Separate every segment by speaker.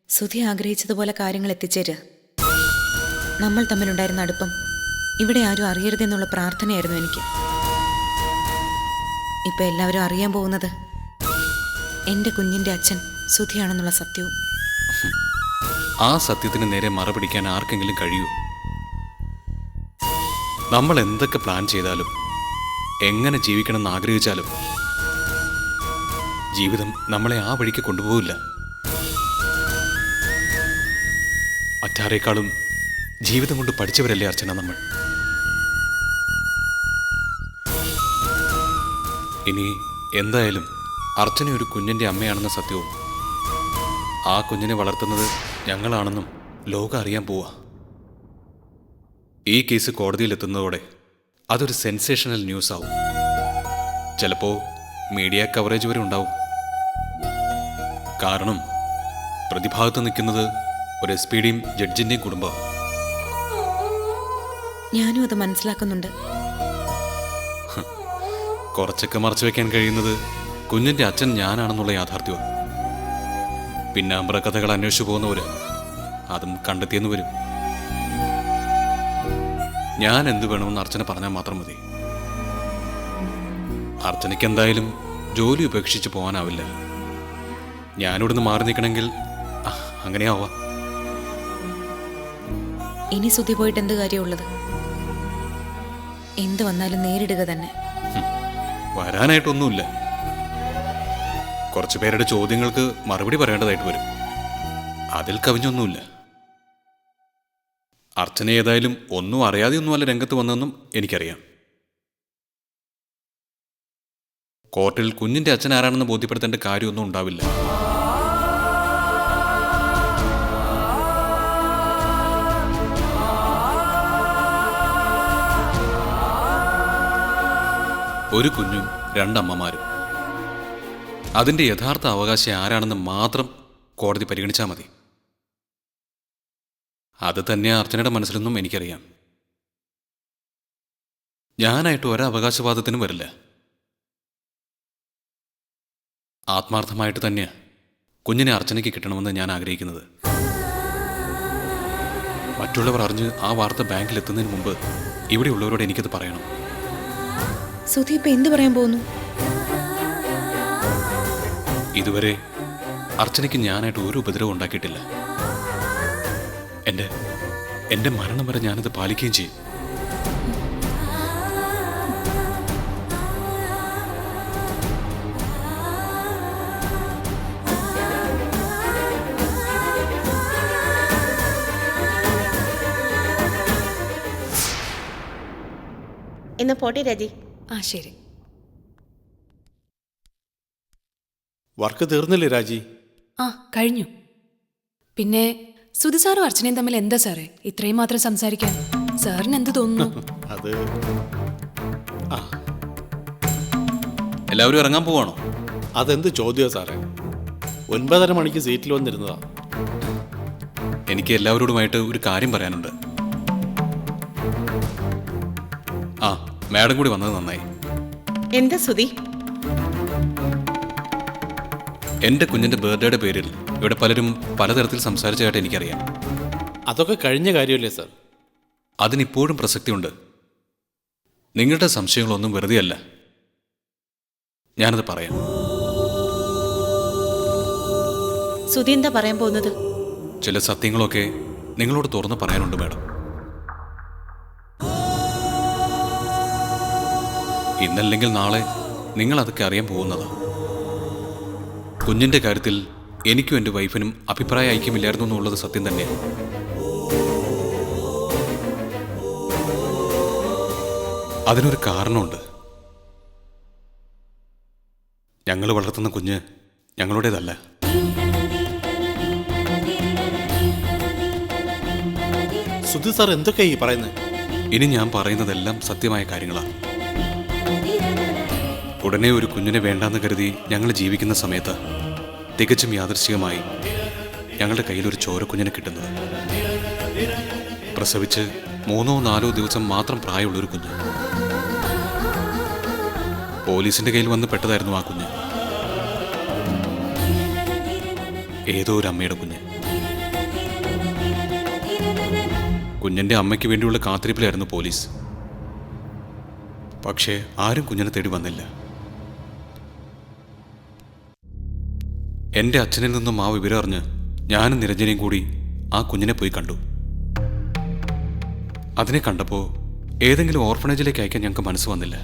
Speaker 1: സുധി ആഗ്രഹിച്ചതുപോലെ കാര്യങ്ങൾ എത്തിച്ചേര്. നമ്മൾ തമ്മിലുണ്ടായിരുന്ന അടുപ്പം ഇവിടെ ആരും അറിയരുതെന്നുള്ള പ്രാർത്ഥനയായിരുന്നു എനിക്ക്. ഇപ്പൊ എല്ലാവരും അറിയാൻ പോകുന്നത് എന്റെ കുഞ്ഞിന്റെ അച്ഛൻ സുധിയാണെന്നുള്ള സത്യവും.
Speaker 2: ആ സത്യത്തിന് നേരെ മറപിടിക്കാൻ ആർക്കെങ്കിലും കഴിയൂ? നമ്മൾ എന്തൊക്കെ പ്ലാൻ ചെയ്താലും എങ്ങനെ ജീവിക്കണമെന്ന് ആഗ്രഹിച്ചാലും ജീവിതം നമ്മളെ ആ വഴിക്ക് കൊണ്ടുപോകില്ല. മറ്റാരേക്കാളും ജീവിതം കൊണ്ട് പഠിച്ചവരല്ലേ അർച്ചന നമ്മൾ. ഇനി എന്തായാലും അർച്ചന ഒരു കുഞ്ഞിൻ്റെ അമ്മയാണെന്ന സത്യവും ആ കുഞ്ഞിനെ വളർത്തുന്നത് ഞങ്ങളാണെന്നും ലോകം അറിയാൻ പോവാ. ഈ കേസ് കോടതിയിലെത്തുന്നതോടെ അതൊരു സെൻസേഷണൽ ന്യൂസ് ആവും. ചിലപ്പോൾ മീഡിയ കവറേജ് വരെ ഉണ്ടാവും. കാരണം പ്രതിഭാഗത്ത് നിൽക്കുന്നത് ഒരു SP യുടെയും ജഡ്ജിൻ്റെയും കുടുംബം.
Speaker 1: ഞാനും അത് മനസ്സിലാക്കുന്നുണ്ട്.
Speaker 2: കുറച്ചൊക്കെ മറച്ചു വയ്ക്കാൻ കഴിയുന്നത് കുഞ്ഞിൻ്റെ അച്ഛൻ ഞാനാണെന്നുള്ള യാഥാർത്ഥ്യമാണ്. പിന്നാമ്പറ കഥകൾ അന്വേഷിച്ചു പോകുന്നവര് അതും കണ്ടെത്തിയെന്ന് വരും. ഞാൻ എന്ത് വേണമെന്ന് അർച്ചന പറഞ്ഞാൽ മാത്രം മതി. അർച്ചനയ്ക്ക് എന്തായാലും ജോലി ഉപേക്ഷിച്ച് പോകാനാവില്ല. ഞാനിവിടുന്ന് മാറി നിൽക്കണമെങ്കിൽ അങ്ങനെയാവാം.
Speaker 1: ഇനി സുധി പോയിട്ട് എന്ത് കാര്യമുള്ളത്? എന്ത് വന്നാലും നേരിടുക തന്നെ.
Speaker 2: വരാനായിട്ടൊന്നുമില്ല. കുറച്ചു പേരുടെ ചോദ്യങ്ങൾക്ക് മറുപടി പറയേണ്ടതായിട്ട് വരും. അതിൽ കവിഞ്ഞൊന്നുമില്ല. അർച്ചന ഏതായാലും ഒന്നും അറിയാതെ ഒന്നുമല്ല രംഗത്ത് വന്നതെന്നും എനിക്കറിയാം. കോർട്ടിൽ കുഞ്ഞിൻ്റെ അച്ഛൻ ആരാണെന്ന് ബോധ്യപ്പെടുത്തേണ്ട കാര്യമൊന്നും ഉണ്ടാവില്ല. ഒരു കുഞ്ഞും രണ്ടമ്മമാരും. അതിൻ്റെ യഥാർത്ഥ അവകാശി ആരാണെന്ന് മാത്രം കോടതി പരിഗണിച്ചാൽ മതി. അത് തന്നെയാണ് അർച്ചനയുടെ മനസ്സിലൊന്നും എനിക്കറിയാം. ഞാനായിട്ട് ഒരവകാശവാദത്തിനും വരില്ല. ആത്മാർത്ഥമായിട്ട് തന്നെയാണ് കുഞ്ഞിനെ അർച്ചനയ്ക്ക് കിട്ടണമെന്ന് ഞാൻ ആഗ്രഹിക്കുന്നത്. മറ്റുള്ളവർ അറിഞ്ഞ് ആ വാർത്ത ബാങ്കിൽ എത്തുന്നതിന് മുമ്പ് ഇവിടെയുള്ളവരോട് എനിക്കത് പറയണം.
Speaker 1: സുധി ഇപ്പൊ എന്ത് പറയാൻ പോകുന്നു?
Speaker 2: ഇതുവരെ അർച്ചനയ്ക്ക് ഞാനായിട്ട് ഒരു ഉപദ്രവം ഉണ്ടാക്കിയിട്ടില്ല. എൻ്റെ മരണം വരെ ഞാനത് പാലിക്കുകയും ചെയ്യും.
Speaker 3: ഇന്ന് പോട്ടെ രാജി.
Speaker 1: ശരി.
Speaker 4: വർക്ക് തീർന്നില്ലേ രാജി?
Speaker 5: കഴിഞ്ഞു. പിന്നെ സുധി സാറും അർച്ചനയും തമ്മിൽ എന്താ സാറേ ഇത്രയും മാത്രം സംസാരിക്കാൻ? സാറിന് എന്ത് തോന്നുന്നു?
Speaker 4: അത്
Speaker 2: എല്ലാവരും ഇറങ്ങാൻ പോവാണോ?
Speaker 4: അതെന്ത് ചോദ്യമോ സാറേ? 9:30 മണിക്ക് സീറ്റിൽ വന്നിരുന്നതാ.
Speaker 2: എനിക്ക് എല്ലാവരോടുമായിട്ട് ഒരു കാര്യം പറയാനുണ്ട്. മാഡം കൂടി വന്നത് നന്നായി.
Speaker 3: എന്താ സുധി?
Speaker 2: എൻ്റെ കുഞ്ഞിൻ്റെ ബർത്ത്ഡേയുടെ പേരിൽ ഇവിടെ പലരും പലതരത്തിൽ സംസാരിച്ചതായിട്ട് എനിക്കറിയാം.
Speaker 4: അതൊക്കെ കഴിഞ്ഞ കാര്യമല്ലേ സാർ?
Speaker 2: അതിനിപ്പോഴും പ്രസക്തിയുണ്ട്. നിങ്ങളുടെ സംശയങ്ങളൊന്നും വെറുതെയല്ല. ഞാനത് പറയാം.
Speaker 3: സുധി എന്താ പറയാൻ പോകുന്നത്?
Speaker 2: ചില സത്യങ്ങളൊക്കെ നിങ്ങളോട് തുറന്ന് പറയാനുണ്ട് മാഡം. ഇന്നല്ലെങ്കിൽ നാളെ നിങ്ങൾ അതൊക്കെ അറിയാൻ പോകുന്നതാണ്. കുഞ്ഞിൻ്റെ കാര്യത്തിൽ എനിക്കും എൻ്റെ വൈഫിനും അഭിപ്രായ ഐക്യമില്ലായിരുന്നു എന്നുള്ളത് സത്യം തന്നെയാണ്. അതിനൊരു കാരണമുണ്ട്. ഞങ്ങൾ വളർത്തുന്ന കുഞ്ഞ് ഞങ്ങളുടേതല്ല.
Speaker 4: സുധി സാർ എന്തൊക്കെയാ ഈ പറയുന്നത്?
Speaker 2: ഇനി ഞാൻ പറയുന്നതെല്ലാം സത്യമായ കാര്യങ്ങളാണ്. ഉടനെ ഒരു കുഞ്ഞിനെ വേണ്ടാന്ന് കരുതി ഞങ്ങൾ ജീവിക്കുന്ന സമയത്ത് തികച്ചും യാദൃശ്ചികമായി ഞങ്ങളുടെ കയ്യിലൊരു ചോരക്കുഞ്ഞിനെ കിട്ടുന്നത്. പ്രസവിച്ച് 3-4 ദിവസം മാത്രം പ്രായമുള്ളൊരു കുഞ്ഞ്. പോലീസിന്റെ കയ്യിൽ വന്ന് പെട്ടതായിരുന്നു ആ കുഞ്ഞ്. ഏതോ ഒരു അമ്മയുടെ കുഞ്ഞ്. കുഞ്ഞിൻ്റെ അമ്മയ്ക്ക് വേണ്ടിയുള്ള കാത്തിരിപ്പിലായിരുന്നു പോലീസ്. പക്ഷേ ആരും കുഞ്ഞിനെ തേടി വന്നില്ല. എൻ്റെ അച്ഛനിൽ നിന്നും ആ വിവരം അറിഞ്ഞ് ഞാനും നിരഞ്ജനയും കൂടി ആ കുഞ്ഞിനെ പോയി കണ്ടു. അതിനെ കണ്ടപ്പോൾ ഏതെങ്കിലും ഓർഫണേജിലേക്ക് അയക്കാൻ ഞങ്ങൾക്ക് മനസ്സ് വന്നില്ല.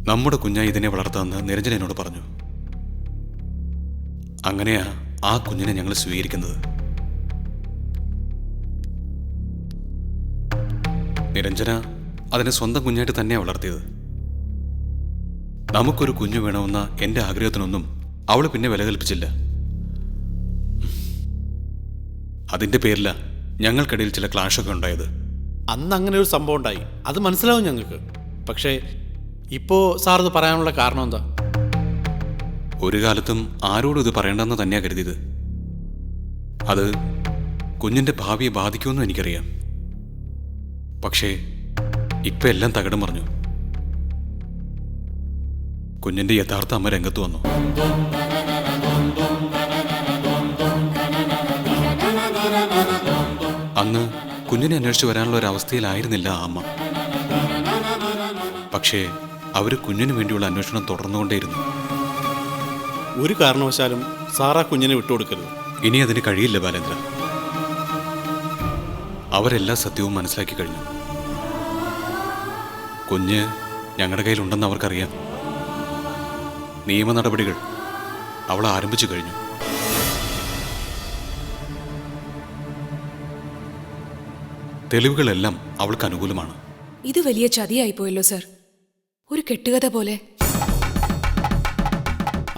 Speaker 2: നമ്മുടെ കുഞ്ഞായി ഇതിനെ വളർത്താമെന്ന് നിരഞ്ജന എന്നോട് പറഞ്ഞു. അങ്ങനെയാ ആ കുഞ്ഞിനെ ഞങ്ങൾ സ്വീകരിക്കുന്നത്. നിരഞ്ജന അതിനെ സ്വന്തം കുഞ്ഞായിട്ട് തന്നെയാണ് വളർത്തിയത്. നമുക്കൊരു കുഞ്ഞു വേണമെന്ന എൻ്റെ ആഗ്രഹത്തിനൊന്നും അവൾ പിന്നെ വില കൽപ്പിച്ചില്ല. അതിൻ്റെ പേരില ഞങ്ങൾക്കിടയിൽ ചില ക്ലാഷൊക്കെ ഉണ്ടായത്.
Speaker 4: അന്ന് അങ്ങനെ ഒരു സംഭവം ഉണ്ടായി, അത് മനസ്സിലാവും ഞങ്ങൾക്ക്. പക്ഷേ ഇപ്പോൾ സാർ ഇത് പറയാനുള്ള കാരണം എന്താ?
Speaker 2: ഒരു കാലത്തും ആരോടും ഇത് പറയണ്ടെന്ന് തന്നെയാണ് കരുതിയത്. അത് കുഞ്ഞിൻ്റെ ഭാവിയെ ബാധിക്കുമെന്നും എനിക്കറിയാം. പക്ഷേ ഇപ്പം എല്ലാം തകിടം മറിഞ്ഞു. കുഞ്ഞിൻ്റെ യഥാർത്ഥ അമ്മ രംഗത്ത് വന്നു. അന്ന് കുഞ്ഞിനെ അന്വേഷിച്ച് വരാനുള്ള ഒരു അവസ്ഥയിലായിരുന്നില്ല ആ അമ്മ. പക്ഷേ അവർ കുഞ്ഞിന് വേണ്ടിയുള്ള അന്വേഷണം തുടർന്നുകൊണ്ടേയിരുന്നു.
Speaker 4: ഒരു കാരണവശാലും സാറാ കുഞ്ഞിനെ വിട്ടുകൊടുക്കരുത്.
Speaker 2: ഇനി അതിന് കഴിയില്ല ബാലേന്ദ്ര. അവരെല്ലാ സത്യവും മനസ്സിലാക്കി കഴിഞ്ഞു. കുഞ്ഞ് ഞങ്ങളുടെ കയ്യിലുണ്ടെന്ന് അവർക്കറിയാം. നിയമ നടപടികൾ അവൾ ആരംഭിച്ചു കഴിഞ്ഞു. തെളിവുകളെല്ലാം അവൾക്ക് അനുകൂലമാണ്.
Speaker 5: ഇത് വലിയ ചതിയായിപ്പോയല്ലോ സർ. ഒരു കെട്ടുകഥ പോലെ.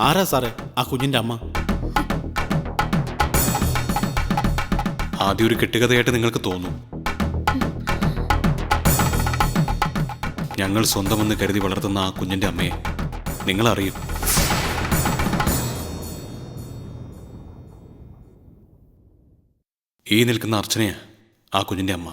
Speaker 4: ആരാ സാറേ ആ കുഞ്ഞിൻ്റെ അമ്മ?
Speaker 2: ആദ്യം ഒരു കെട്ടുകഥയായിട്ട് നിങ്ങൾക്ക് തോന്നും. ഞങ്ങൾ സ്വന്തമെന്ന് കരുതി വളർത്തുന്ന ആ കുഞ്ഞിൻ്റെ അമ്മയെ നിങ്ങളറിയും. ഈ നിൽക്കുന്ന അർച്ചനയാ ആ കുഞ്ഞിൻ്റെ അമ്മ.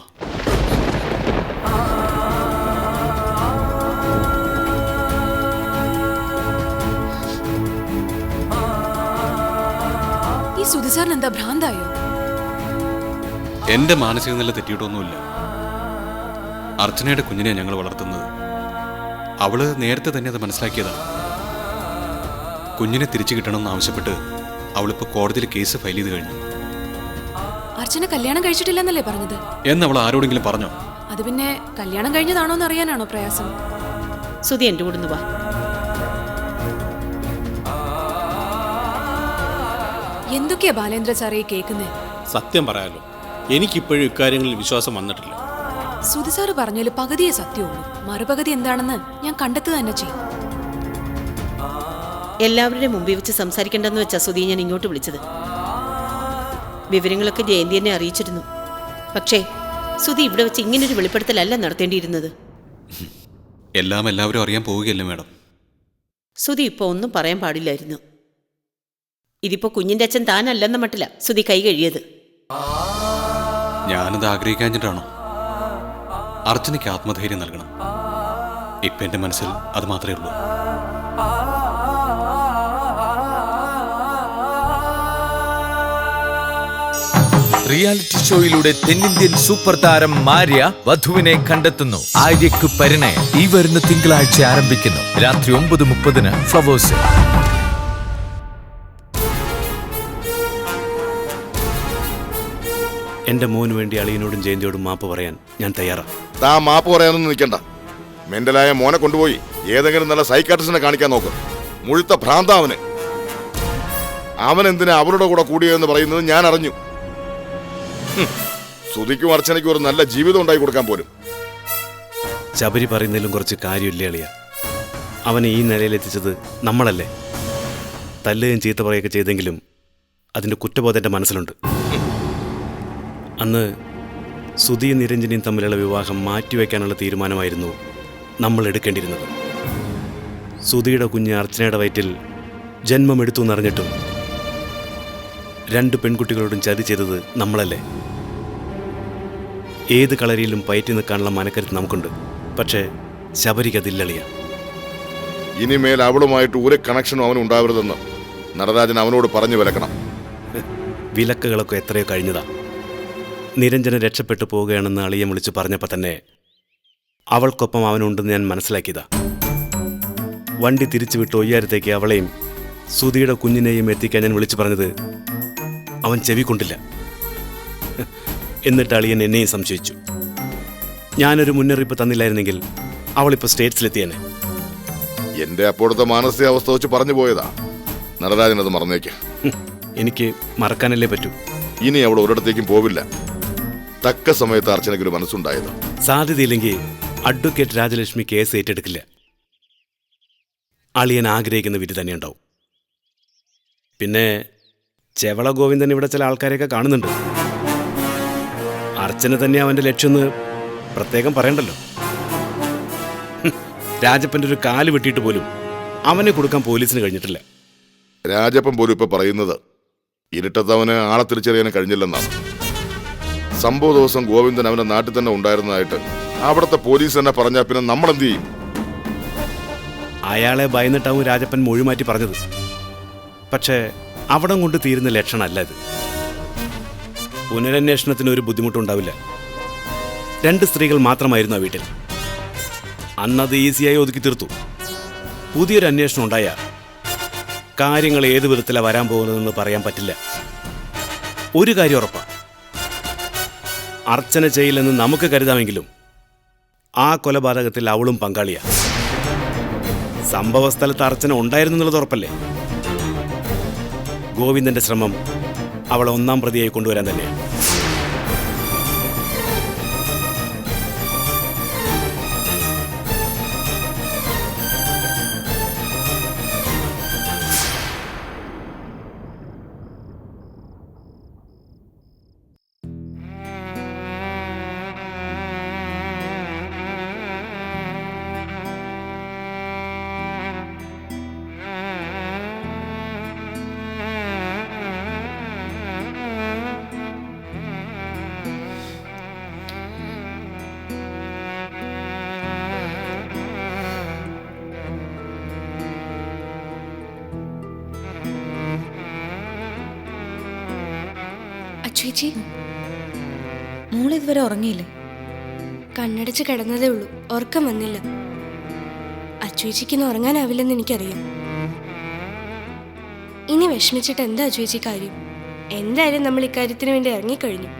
Speaker 5: ഈ സുധി സാറിന് എന്താ ഭ്രാന്തായോ?
Speaker 2: എന്റെ മാനസിക നില തെറ്റിയിട്ടൊന്നുമില്ല. അർച്ചനയുടെ കുഞ്ഞിനെ ഞങ്ങൾ വളർത്തുന്നത്. അവള് നേരത്തെ തന്നെ അത് മനസ്സിലാക്കിയതാണ്. കുഞ്ഞിനെ തിരിച്ചു കിട്ടണമെന്ന് ആവശ്യപ്പെട്ട് അവളിപ്പോൾ കോടതിയിൽ കേസ് ഫയൽ ചെയ്ത് കഴിഞ്ഞു.
Speaker 5: അർച്ചന കല്യാണം കഴിച്ചിട്ടില്ലെന്നല്ലേ പറഞ്ഞത്?
Speaker 2: എന്നവൾ ആരോടെങ്കിലും പറഞ്ഞോ?
Speaker 5: അത് പിന്നെ കല്യാണം കഴിഞ്ഞതാണോ എന്ന് അറിയാനാണോ പ്രയാസം?
Speaker 3: സുധി എൻ്റെ കൂടെ വാ.
Speaker 5: എന്തൊക്കെയാ ബാലേന്ദ്ര സാറേ കേൾക്കുന്നേ?
Speaker 4: സത്യം പറയാലോ, എനിക്കിപ്പോഴും ഇക്കാര്യങ്ങളിൽ വിശ്വാസം വന്നിട്ടില്ല.
Speaker 5: സുധി സാറ് പറഞ്ഞാല് പകുതിയെ സത്യമുള്ളൂ. മറുപകുതി എന്താണെന്ന് ഞാൻ കണ്ടെത്തുക തന്നെ ചെയ്യും.
Speaker 3: എല്ലാവരുടെയും മുമ്പിൽ വെച്ച് സംസാരിക്കേണ്ടെന്ന് വെച്ചാ സുധി ഞാൻ ഇങ്ങോട്ട് വിളിച്ചത്. വിവരങ്ങളൊക്കെ ജയന്തി എന്നെ അറിയിച്ചിരുന്നു. പക്ഷേ സുധി ഇവിടെ വെച്ച് ഇങ്ങനൊരു വെളിപ്പെടുത്തലല്ല നടത്തേണ്ടിയിരുന്നത്.
Speaker 2: എല്ലാം എല്ലാവരും അറിയാൻ പോവുകയല്ലേ മാഡം?
Speaker 3: സുധി ഇപ്പോൾ ഒന്നും പറയാൻ പാടില്ലായിരുന്നു. ഇതിപ്പോ കുഞ്ഞിന്റെ അച്ഛൻ താനല്ലെന്ന മട്ടില്ല സുധി കൈ കഴിയത്.
Speaker 2: ഞാനത് ആഗ്രഹിക്കാഞ്ഞിട്ടാണോ? അർച്ചനയ്ക്ക് ആത്മധൈര്യം നൽകണം. ഇപ്പം എൻ്റെ മനസ്സിൽ അത് മാത്രമേ ഉള്ളൂ.
Speaker 6: റിയാലിറ്റി ഷോയിലൂടെ തെന്നിന്ത്യൻ സൂപ്പർ താരം മാര്യ വധുവിനെ കണ്ടെത്തുന്നു. ആര്യക്ക് പരിണയം ഈ വരുന്ന തിങ്കളാഴ്ച ആരംഭിക്കുന്നു. രാത്രി 9:30 ഫ്ലവേഴ്സ്.
Speaker 4: എൻ്റെ മോന് വേണ്ടി അളിയനോടും ജയന്തിയോടും മാപ്പ് പറയാൻ ഞാൻ തയ്യാറാണ്.
Speaker 7: താ മാപ്പ് പറയാനൊന്നും നിൽക്കണ്ട. മെന്റലായ മോനെ കൊണ്ടുപോയി ഏതെങ്കിലും നല്ല സൈക്കാട്രിസ്റ്റിനെ കാണിക്കാൻ നോക്ക്. മുഴുത്ത ഭ്രാന്ത അവന്. അവൻ എന്തിനാ അവരുടെ കൂടെ കൂടിയതെന്ന് പറയുന്നത് ഞാൻ അറിഞ്ഞു. സുധിക്കും അർച്ചനയ്ക്കും ഒരു നല്ല ജീവിതം ഉണ്ടായി കൊടുക്കാൻ പോലും.
Speaker 4: ശബരി പറയുന്നതിലും കുറച്ച് കാര്യമില്ലേ അളിയ? അവനെ ഈ നിലയിലെത്തിച്ചത് നമ്മളല്ലേ? തല്ലുകയും ചീത്ത പറയുകയൊക്കെ ചെയ്തെങ്കിലും അതിൻ്റെ കുറ്റബോധം എൻ്റെ മനസ്സിലുണ്ട്. അന്ന് സുധിയും നിരഞ്ജനയും തമ്മിലുള്ള വിവാഹം മാറ്റിവെക്കാനുള്ള തീരുമാനമായിരുന്നു നമ്മൾ എടുക്കേണ്ടിയിരുന്നത്. സുധിയുടെ കുഞ്ഞ് അർച്ചനയുടെ വയറ്റിൽ ജന്മമെടുത്തു എന്നറിഞ്ഞിട്ടും 2 പെൺകുട്ടികളോടും ചതി ചെയ്തത് നമ്മളല്ലേ? ഏത് കളരിയിലും പയറ്റി നിൽക്കാനുള്ള മനക്കരുത്ത് നമുക്കുണ്ട്. പക്ഷേ ശബരിക്കതില്ലളിയ.
Speaker 7: ഇനിമേൽ അവളുമായിട്ട് ഒരു കണക്ഷനും അവന് ഉണ്ടാവരുതെന്ന് നടരാജൻ അവനോട് പറഞ്ഞു വിലക്കണം.
Speaker 4: വിലക്കുകളൊക്കെ എത്രയോ കഴിഞ്ഞതാ. നിരഞ്ജന രക്ഷപ്പെട്ടു പോവുകയാണെന്ന് അളിയൻ വിളിച്ചു പറഞ്ഞപ്പോൾ തന്നെ അവൾക്കൊപ്പം അവനുണ്ടെന്ന് ഞാൻ മനസ്സിലാക്കിയതാ. വണ്ടി തിരിച്ചു വിട്ട് ഒയ്യാരത്തേക്ക് അവളെയും സുധിയുടെ കുഞ്ഞിനെയും എത്തിക്കാൻ ഞാൻ വിളിച്ചു പറഞ്ഞത് അവൻ ചെവി കൊണ്ടില്ല. എന്നിട്ട് അളിയൻ എന്നെയും സംശയിച്ചു. ഞാനൊരു മുന്നറിയിപ്പ് തന്നില്ലായിരുന്നെങ്കിൽ അവളിപ്പോൾ സ്റ്റേറ്റ്സിലെത്തിയേനെ.
Speaker 7: എന്റെ അപ്പോഴത്തെ മാനസികാവസ്ഥ വെച്ച് പറഞ്ഞു പോയതാ. നടരാജൻ അത് മറന്നേക്ക്.
Speaker 4: എനിക്ക് മറക്കാനല്ലേ പറ്റൂ.
Speaker 7: ഇനി അവൾ ഒരിടത്തേക്കും പോവില്ല. തക്ക സമയത്ത് അർച്ചനയ്ക്കൊരു മനസ്സുണ്ടായത്.
Speaker 4: സാധ്യതയില്ലെങ്കിൽ അഡ്വക്കേറ്റ് രാജലക്ഷ്മി കേസ് ഏറ്റെടുക്കില്ല. അളിയൻ ആഗ്രഹിക്കുന്ന വിധി തന്നെ ഉണ്ടാവും. പിന്നെ ചെവള ഗോവിന്ദൻ ഇവിടെ ചില ആൾക്കാരെയൊക്കെ കാണുന്നുണ്ട്. അർച്ചന തന്നെ അവൻ്റെ ലക്ഷ്യമെന്ന് പ്രത്യേകം പറയണ്ടല്ലോ. രാജപ്പൻ്റെ ഒരു കാല് വെട്ടിയിട്ട് പോലും അവനെ കൊടുക്കാൻ പോലീസിന് കഴിഞ്ഞിട്ടില്ല.
Speaker 7: രാജപ്പൻ പോലും ഇപ്പൊ പറയുന്നത് ഇരുട്ടത്തവന് ആളെ തിരിച്ചറിയാൻ കഴിഞ്ഞില്ലെന്നാണ്. സംഭവ ദിവസം ഗോവിന്ദൻ അവന്റെ നാട്ടിൽ തന്നെ ഉണ്ടായിരുന്നതായിട്ട് അവിടുത്തെ പോലീസ് തന്നെ പറഞ്ഞാൽ പിന്നെ നമ്മൾ എന്ത് ചെയ്യും?
Speaker 4: അയാളെ ഭയന്നിട്ടാവും രാജപ്പൻ മൊഴിമാറ്റി പറഞ്ഞത്. പക്ഷേ അവിടം കൊണ്ട് തീരുന്ന ലക്ഷണമല്ല ഇത്. പുനരന്വേഷണത്തിന് ഒരു ബുദ്ധിമുട്ടുണ്ടാവില്ല. 2 സ്ത്രീകൾ മാത്രമായിരുന്നു ആ വീട്ടിൽ. അന്നത് ഈസിയായി ഒതുക്കി തീർത്തു. പുതിയൊരു അന്വേഷണം ഉണ്ടായാൽ കാര്യങ്ങൾ ഏത് വിധത്തിലാണ് വരാൻ പോകുന്നതെന്ന് പറയാൻ പറ്റില്ല. ഒരു കാര്യം ഉറപ്പാ, അർച്ചന ചെയ്യില്ലെന്ന് നമുക്ക് കരുതാമെങ്കിലും ആ കൊലപാതകത്തിൽ അവളും പങ്കാളിയാ. സംഭവ സ്ഥലത്ത് അർച്ചന ഉണ്ടായിരുന്നു എന്നുള്ളത് ഉറപ്പല്ലേ? ഗോവിന്ദന്റെ ശ്രമം അവളെ 1-ാം പ്രതിയായി കൊണ്ടുവരാൻ തന്നെയാണ്.
Speaker 8: അച്ചുവേച്ചി,
Speaker 1: മോളിതുവരെ ഉറങ്ങിയില്ലേ?
Speaker 8: കണ്ണടച്ച് കിടന്നതേ ഉള്ളൂ, ഉറക്കം വന്നില്ല. അച്ചുവേച്ചിക്കൊന്നും ഉറങ്ങാനാവില്ലെന്ന് എനിക്കറിയാം. ഇനി വിഷമിച്ചിട്ട് എന്താ അച്ചുവേച്ചി കാര്യം? എന്തായാലും നമ്മൾ ഇക്കാര്യത്തിന് വേണ്ടി ഇറങ്ങിക്കഴിഞ്ഞു.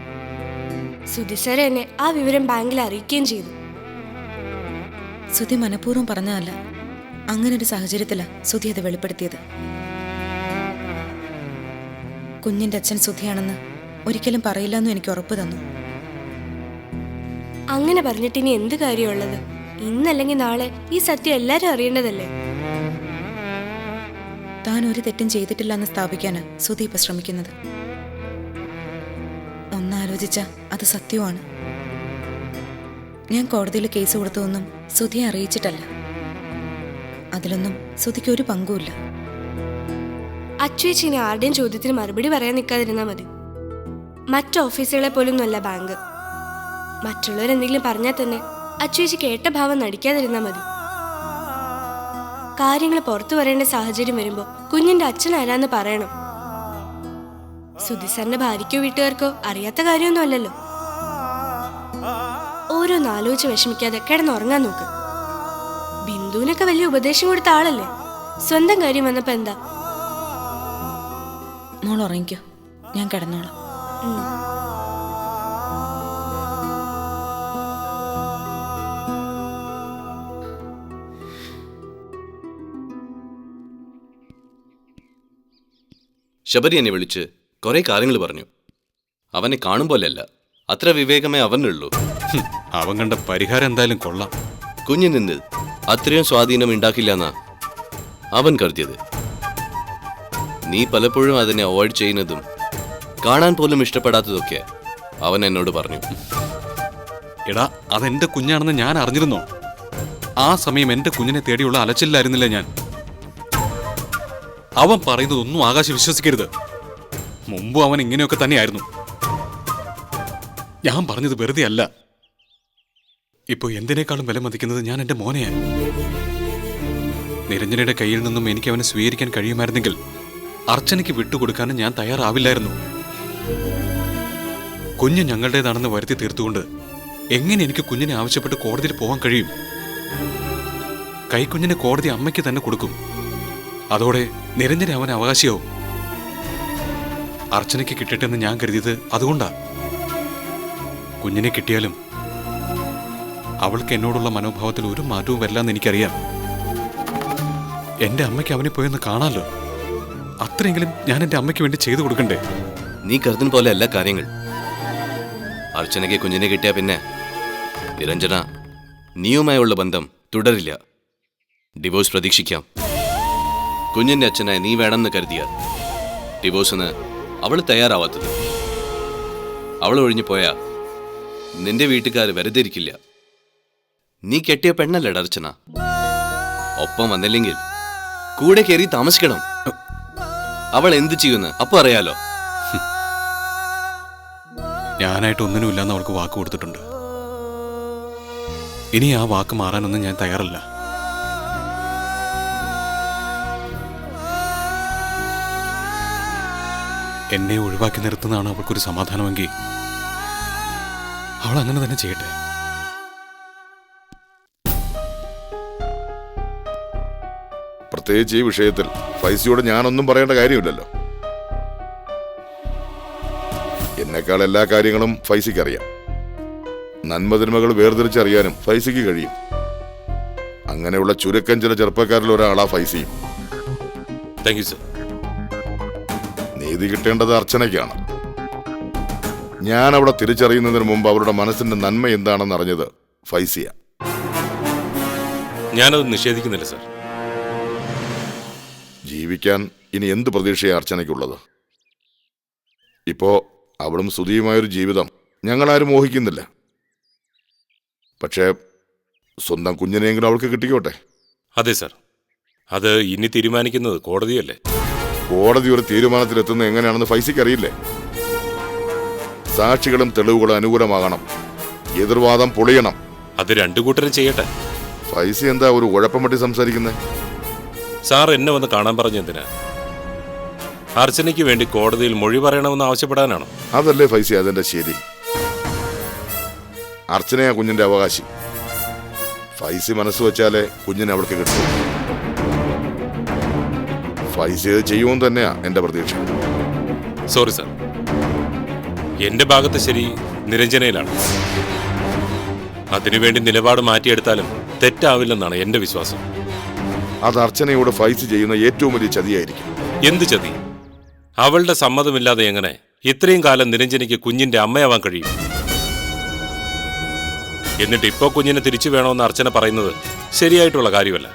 Speaker 8: സുധി സാർ എന്നെ ആ വിവരം ബാങ്കിൽ അറിയിക്കുകയും ചെയ്തു.
Speaker 1: സുധി മനഃപൂർവ്വം പറഞ്ഞതല്ല, അങ്ങനൊരു സാഹചര്യത്തിലാണ് സുധി അത് വെളിപ്പെടുത്തിയത്. കുഞ്ഞിന്റെ അച്ഛൻ സുധിയാണെന്ന് ഒരിക്കലും പറയില്ലെന്നും എനിക്ക് ഉറപ്പ് തന്നു.
Speaker 8: അങ്ങനെ പറഞ്ഞിട്ട് ഇനി എന്ത് കാര്യമുള്ളത്? ഇന്നല്ലെങ്കിൽ നാളെ ഈ സത്യം എല്ലാരും അറിയേണ്ടതല്ലേ?
Speaker 1: താൻ ഒരു തെറ്റും ചെയ്തിട്ടില്ല എന്ന് സ്ഥാപിക്കാനാ സുധി ഇപ്പൊ ശ്രമിക്കുന്നത്. ഒന്നാലോചിച്ച അത് സത്യമാണ്. ഞാൻ കോടതിയിൽ കേസ് കൊടുത്തതൊന്നും സുധിയെ അറിയിച്ചിട്ടല്ല. അതിലൊന്നും സുധിക്ക് ഒരു പങ്കുമില്ല.
Speaker 8: അച്ചുവേച്ചി ഇനി ആരുടെയും ചോദ്യത്തിന് മറുപടി പറയാൻ നിൽക്കാതിരുന്നാൽ മതി. മറ്റു ഓഫീസുകളെ പോലൊന്നുമല്ല ബാങ്ക്. മറ്റുള്ളവരെന്തെങ്കിലും പറഞ്ഞാൽ തന്നെ അച്ചുവേച്ചി കേട്ട ഭാവം നടിക്കാതിരുന്നാൽ മതി. കാര്യങ്ങൾ പുറത്തു പറയേണ്ട സാഹചര്യം വരുമ്പോൾ കുഞ്ഞിന്റെ അച്ഛൻ ആരാന്ന് പറയണം. സുധി സാറിന്റെ ഭാര്യയ്ക്കോ വീട്ടുകാർക്കോ അറിയാത്ത കാര്യമൊന്നും അല്ലല്ലോ. ഓരോന്നാലോചിച്ച് വിഷമിക്കാതെ കിടന്നുറങ്ങാൻ നോക്ക്. ബിന്ദുവിനൊക്കെ വലിയ ഉപദേശം കൊടുത്ത ആളല്ലേ. സ്വന്തം കാര്യം വന്നപ്പോ എന്താ?
Speaker 1: മോൾ ഉറങ്ങിക്കോ, ഞാൻ കിടന്നോളാം.
Speaker 9: ശബരി എന്നെ വിളിച്ച് കുറെ കാര്യങ്ങൾ പറഞ്ഞു. അവനെ കാണുമ്പോലല്ല, അത്ര വിവേകമേ അവനുള്ളൂ.
Speaker 2: അവൻ കണ്ട പരിഹാരം എന്തായാലും കൊള്ളാം.
Speaker 9: കുഞ്ഞിനിന്ന് അത്രയും സ്വാധീനം ഉണ്ടാക്കില്ലെന്നാ അവൻ കരുതിയത്. നീ പലപ്പോഴും അതിനെ അവോയ്ഡ് ചെയ്യുന്നതും കാണാൻ പോലും ഇഷ്ടപ്പെടാത്തതൊക്കെ അവൻ എന്നോട് പറഞ്ഞു.
Speaker 2: എടാ, അതെന്റെ കുഞ്ഞാണെന്ന് ഞാൻ അറിഞ്ഞിരുന്നോ? ആ സമയം എന്റെ കുഞ്ഞിനെ തേടിയുള്ള അലച്ചില്ലായിരുന്നില്ല ഞാൻ. അവൻ പറയുന്നതൊന്നും ആകാശം വിശ്വസിക്കരുത്. മുമ്പും അവൻ ഇങ്ങനെയൊക്കെ തന്നെയായിരുന്നു. ഞാൻ പറഞ്ഞത് വെറുതെ അല്ല. ഇപ്പൊ എന്തിനേക്കാളും വില മതിക്കുന്നത് ഞാൻ എന്റെ മോനെയാണ്. നിരഞ്ജനയുടെ കയ്യിൽ നിന്നും എനിക്ക് അവനെ സ്വീകരിക്കാൻ കഴിയുമായിരുന്നെങ്കിൽ അർച്ചനയ്ക്ക് വിട്ടുകൊടുക്കാനും ഞാൻ തയ്യാറാവില്ലായിരുന്നു. കുഞ്ഞ് ഞങ്ങളുടേതാണെന്ന് വരുത്തി തീർത്തുകൊണ്ട് എങ്ങനെ എനിക്ക് കുഞ്ഞിനെ ആവശ്യപ്പെട്ട് കോടതിയിൽ പോകാൻ കഴിയും? കൈക്കുഞ്ഞിനെ കോടതി അമ്മയ്ക്ക് തന്നെ കൊടുക്കും. അതോടെ നിരഞ്ജന അവൻ അവകാശിയാവും. അർച്ചനയ്ക്ക് കിട്ടട്ടെന്ന് ഞാൻ കരുതിയത് അതുകൊണ്ടാ. കുഞ്ഞിനെ കിട്ടിയാലും അവൾക്ക് എന്നോടുള്ള മനോഭാവത്തിൽ ഒരു മാറ്റവും വരില്ലെന്ന് എനിക്കറിയാം. എന്റെ അമ്മയ്ക്ക് അവനെ പോയൊന്ന് കാണാമല്ലോ. അത്രയെങ്കിലും ഞാൻ എന്റെ അമ്മയ്ക്ക് വേണ്ടി ചെയ്തു കൊടുക്കണ്ടേ?
Speaker 9: നീ കരുതുന്ന പോലെ അല്ല കാര്യങ്ങൾ. അർച്ചനയ്ക്ക് കുഞ്ഞിനെ കിട്ടിയാ പിന്നെ നിരഞ്ജന നീയുമായുള്ള ബന്ധം തുടരില്ല. ഡിവോഴ്സ് പ്രതീക്ഷിക്കാം. കുഞ്ഞിന്റെ അച്ഛനായി നീ വേണമെന്ന് കരുതിയ ഡിവോഴ്സിന് അവൾ തയ്യാറാവാത്തത്. അവൾ ഒഴിഞ്ഞു പോയാ നിന്റെ വീട്ടുകാർ വെറുതെ ഇരിക്കില്ല. നീ കെട്ടിയ പെണ്ണല്ലേ അർച്ചന. ഒപ്പം വന്നില്ലെങ്കിൽ കൂടെ കയറി താമസിക്കണം. അവൾ എന്ത് ചെയ്യുന്ന അപ്പൊ അറിയാലോ.
Speaker 2: ഞാനായിട്ട് ഒന്നിനുമില്ലാന്ന് അവൾക്ക് വാക്ക് കൊടുത്തിട്ടുണ്ട്. ഇനി ആ വാക്ക് മാറാനൊന്നും ഞാൻ തയ്യാറല്ല. എന്നെ ഒഴിവാക്കി നിർത്തുന്നതാണ് അവൾക്കൊരു സമാധാനമെങ്കിൽ അവൾ അങ്ങനെ തന്നെ ചെയ്യട്ടെ.
Speaker 7: പ്രത്യേകിച്ച് ഈ വിഷയത്തിൽ ഫൈസിയോട് ഞാനൊന്നും പറയേണ്ട കാര്യമില്ലല്ലോ. എന്നെക്കാൾ എല്ലാ കാര്യങ്ങളും ഫൈസിക്ക് അറിയാം. നന്മതിന്മകൾ വേർതിരിച്ചറിയാനും ഫൈസിക്ക് കഴിയും. അങ്ങനെയുള്ള ചുരുക്കം ചില ചെറുപ്പക്കാരിൽ ഒരാളാ ഫൈസിയും.
Speaker 2: Thank you sir.
Speaker 7: നീതി കിട്ടേണ്ടത് അർച്ചനയ്ക്കാണ്. ഞാൻ അവിടെ തിരിച്ചറിയുന്നതിന് മുമ്പ് അവരുടെ മനസ്സിന്റെ നന്മ എന്താണെന്ന് അറിഞ്ഞത് ഫൈസിയ.
Speaker 2: ഞാനത് നിഷേധിക്കുന്നില്ല സർ.
Speaker 7: ജീവിക്കാൻ ഇനി എന്ത് പ്രതീക്ഷയാണ് അർച്ചനയ്ക്കുള്ളത്? ഇപ്പോ അവളും സുധിയുമായൊരു ജീവിതം ഞങ്ങളാരും മോഹിക്കുന്നില്ല. പക്ഷേ സ്വന്തം കുഞ്ഞിനെങ്കിലും അവൾക്ക് കിട്ടിക്കോട്ടെ.
Speaker 10: അതെ സർ, അത് ഇനി തീരുമാനിക്കുന്നത് കോടതിയല്ലേ.
Speaker 7: കോടതി ഒരു തീരുമാനത്തിലെത്തുന്നത് എങ്ങനെയാണെന്ന് ഫൈസിക്ക് അറിയില്ലേ? സാക്ഷികളും തെളിവുകളും അനുകൂലമാകണം. എതിർവാദം പൊളിയണം.
Speaker 10: അത് രണ്ടു കൂട്ടരും ചെയ്യട്ടെ.
Speaker 7: ഫൈസി എന്താ ഒരു ഉഴപ്പം പറ്റി സംസാരിക്കുന്നത്?
Speaker 10: സാർ എന്നെ വന്ന് കാണാൻ പറഞ്ഞെന്തിനാ? അർച്ചനയ്ക്ക് വേണ്ടി കോടതിയിൽ മൊഴി പറയണമെന്ന് ആവശ്യപ്പെടാനാണോ?
Speaker 7: അതല്ലേ ഫൈസി അതിന്റെ ശരി. അർച്ചനയാ കുഞ്ഞിന്റെ അവകാശി. ഫൈസി മനസ്സ് വെച്ചാലേ കുഞ്ഞിനെ അവൾക്ക് കിട്ടും. ഫൈസി അത് ചെയ്യുമെന്ന് തന്നെയാ എന്റെ പ്രതീക്ഷ.
Speaker 10: സോറി സാർ, എന്റെ ഭാഗത്ത് ശരി നിരഞ്ജനയിലാണ്. അതിനുവേണ്ടി നിലപാട് മാറ്റിയെടുത്താലും തെറ്റാവില്ലെന്നാണ് എന്റെ വിശ്വാസം.
Speaker 7: അത് അർച്ചനയോട് ഫൈസി ചെയ്യുന്ന ഏറ്റവും വലിയ ചതിയായിരിക്കും.
Speaker 10: എന്ത് ചതി? അവളുടെ സമ്മതമില്ലാതെ എങ്ങനെ ഇത്രയും കാലം നിരഞ്ജനയ്ക്ക് കുഞ്ഞിന്റെ അമ്മയാവാൻ കഴിയും? എന്നിട്ട് ഇപ്പോ കുഞ്ഞിനെ തിരിച്ചു വേണമെന്ന് അർച്ചന പറയുന്നത് ശരിയായിട്ടുള്ള കാര്യമല്ല.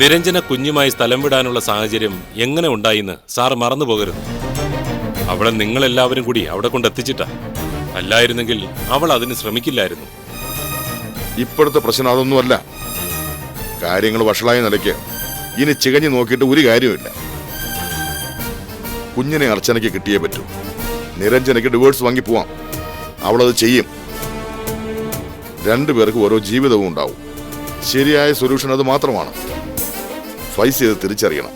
Speaker 10: നിരഞ്ജന കുഞ്ഞുമായി സ്ഥലം വിടാനുള്ള സാഹചര്യം എങ്ങനെ ഉണ്ടായിന്ന് സാറ് മറന്നു പോകരുത്. അവളെ നിങ്ങളെല്ലാവരും കൂടി അവിടെ കൊണ്ടെത്തിച്ചിട്ടാ. അല്ലായിരുന്നെങ്കിൽ അവൾ അതിന് ശ്രമിക്കില്ലായിരുന്നു.
Speaker 7: ഇപ്പോഴത്തെ പ്രശ്നം അതൊന്നുമല്ല. കാര്യങ്ങൾ വഷളായ നിലയ്ക്ക് ഇനി ചികഞ്ഞു നോക്കിയിട്ട് ഒരു കാര്യമില്ല. കുഞ്ഞിനെ അർച്ചനയ്ക്ക് കിട്ടിയേ പറ്റൂ. നിരഞ്ജനയ്ക്ക് ഡിവോഴ്സ് വാങ്ങി പോവാം. അവളത് ചെയ്യും. രണ്ടുപേർക്ക് ഓരോ ജീവിതവും ഉണ്ടാവും. ശരിയായ സൊല്യൂഷൻ അത് മാത്രമാണ്. ഫൈസി അത് തിരിച്ചറിയണം.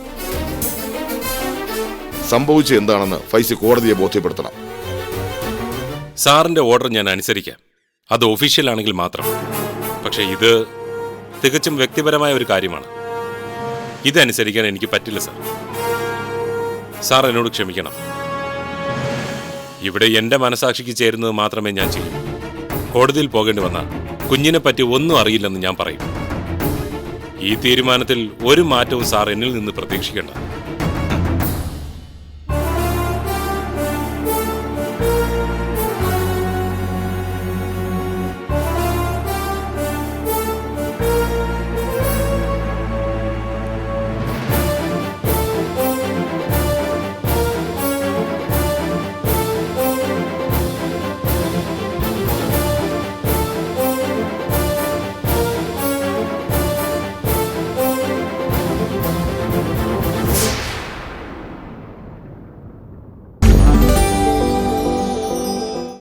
Speaker 7: സംഭവിച്ചത് എന്താണെന്ന് ഫൈസി കോടതിയെ ബോധ്യപ്പെടുത്തണം.
Speaker 10: സാറിന്റെ ഓർഡർ ഞാൻ അനുസരിക്കാം. അത് ഒഫീഷ്യൽ ആണെങ്കിൽ മാത്രം. പക്ഷെ ഇത് തികച്ചും വ്യക്തിപരമായ ഒരു കാര്യമാണ്. ഇതനുസരിക്കാൻ എനിക്ക് പറ്റില്ല സാർ. സാർ എന്നോട് ക്ഷമിക്കണം. ഇവിടെ എന്റെ മനസാക്ഷിക്ക് ചേരുന്നത് മാത്രമേ ഞാൻ ചെയ്യൂ. കോടതിയിൽ പോകേണ്ടി വന്നാൽ കുഞ്ഞിനെ പറ്റി ഒന്നും അറിയില്ലെന്ന് ഞാൻ പറയും. ഈ തീരുമാനത്തിൽ ഒരു മാറ്റവും സാർ എന്നിൽ നിന്ന് പ്രതീക്ഷിക്കേണ്ട.